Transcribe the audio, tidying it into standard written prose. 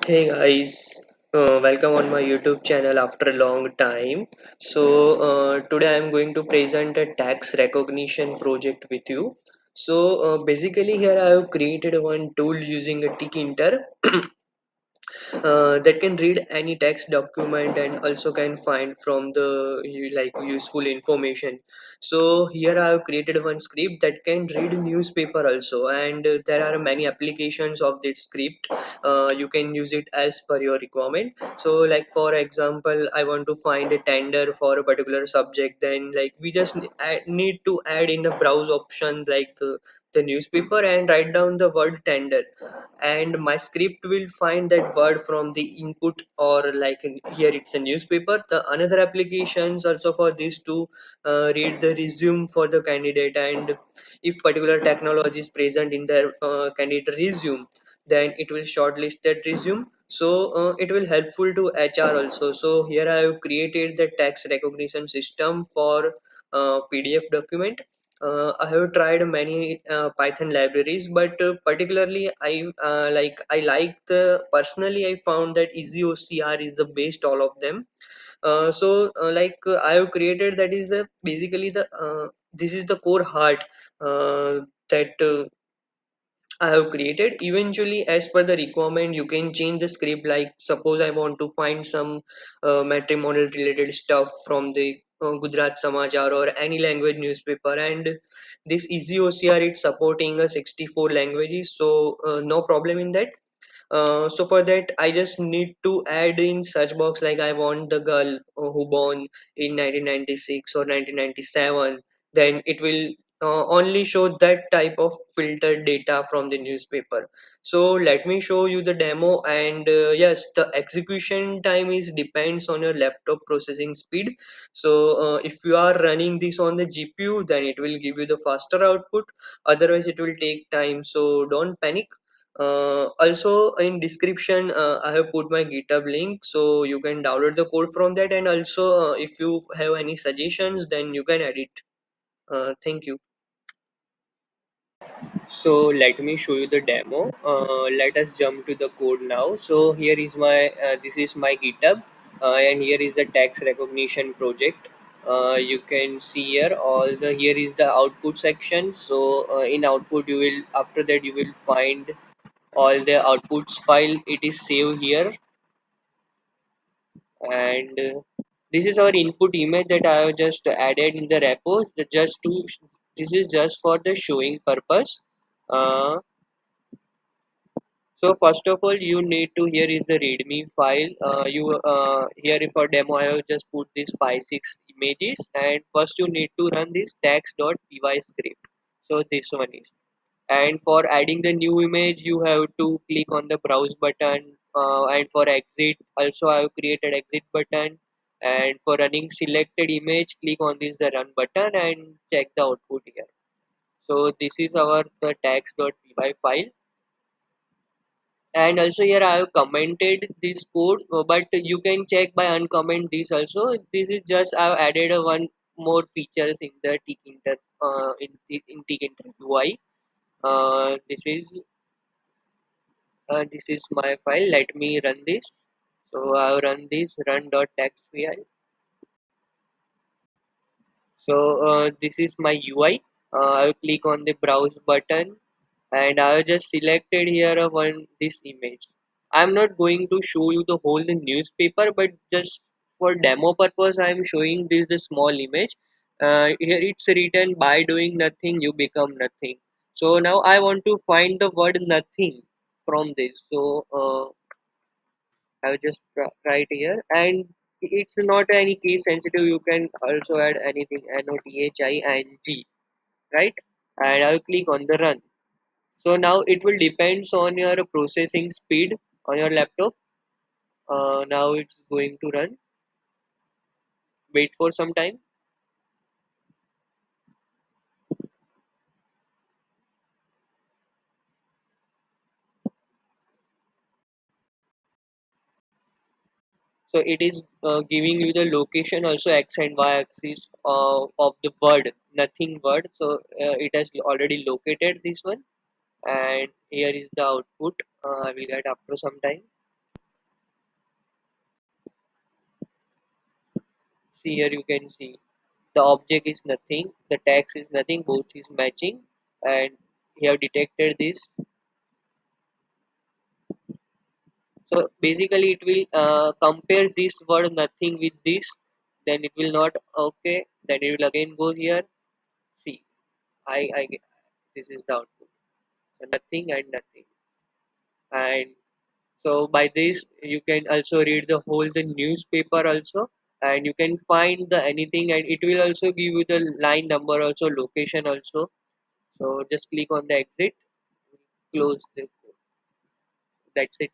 Hey guys, welcome on my YouTube channel after a long time. Today I'm going to present a tax recognition project with you. Basically here I have created one tool using a Tkinter that can read any text document and also can find from the useful information. So here I have created one script that can read newspaper also, and there are many applications of this script. You can use it as per your requirement. So like for example, I want to find a tender for a particular subject, then like we just need to add in a browse option like the newspaper and write down the word tender, and my script will find that word from the input, or here it's a newspaper. The another applications also for this to read the resume for the candidate, and if particular technology is present in their candidate resume, then it will shortlist that resume. It will helpful to HR also. So here I have created the text recognition system for PDF document. I have tried many Python libraries, but particularly I like the personally I found that EasyOCR is the best all of them. I have created that is the basically the this is the core heart that I have created. Eventually, as per the requirement, you can change the script. Like, suppose I want to find some matrimonial related stuff from the Gujarat Samachar or any language newspaper, and this Easy OCR it's supporting 64 languages, so no problem in that. So for that, I just need to add in search box like I want the girl who born in 1996 or 1997. Then it will only show that type of filtered data from the newspaper. So let me show you the demo. And yes, the execution time is depends on your laptop processing speed. If you are running this on the GPU, then it will give you the faster output. Otherwise, it will take time. So don't panic. Also in description I have put my GitHub link, so you can download the code from that, and also if you have any suggestions, then you can edit. Thank you. So let me show you the demo. Let us jump to the code now. So here is my this is my GitHub, and here is the text recognition project. You can see here all the here is the output section. In output you will, after that you will find all the outputs file. It is saved here, and this is our input image that I have just added in the repo. Just to this is just for the showing purpose. uh, so first of all, you need to, here is the readme file. You Here for demo I have just put this 5 6 images, and first you need to run this text.py script. So this one is, and for adding the new image you have to click on the browse button, and for exit also I have created exit button, and for running selected image click on this the run button and check the output here. So this is our the text.py file, and also here I have commented this code, but you can check by uncomment this also. This is just I have added a one more features in the Tkinter in Tkinter UI. This is my file. Let me run this. So I've run this run.txt. This is my UI. I'll click on the browse button, and I've just selected here one this image. I'm not going to show you the whole newspaper, but just for demo purpose, I'm showing this the small image. Here it's written, by doing nothing you become nothing. So now I want to find the word nothing from this. I'll just write here, and it's not any case sensitive. You can also add anything nothing, right? And I'll click on the run. So now it will depends on your processing speed on your laptop. Now it's going to run. Wait for some time. So it is giving you the location also x and y axis of the word nothing word. So it has already located this one, and here is the output. I will get after some time. see here, you can see the object is nothing, the text is nothing, both is matching, and we have detected this. So basically it will compare this word nothing with this, then it will not, okay, then it will again go here. See, I this is the output. So nothing and nothing. And so by this you can also read the whole the newspaper also, and you can find the anything, and it will also give you the line number also, location also. So just click on the exit, close the, that's it.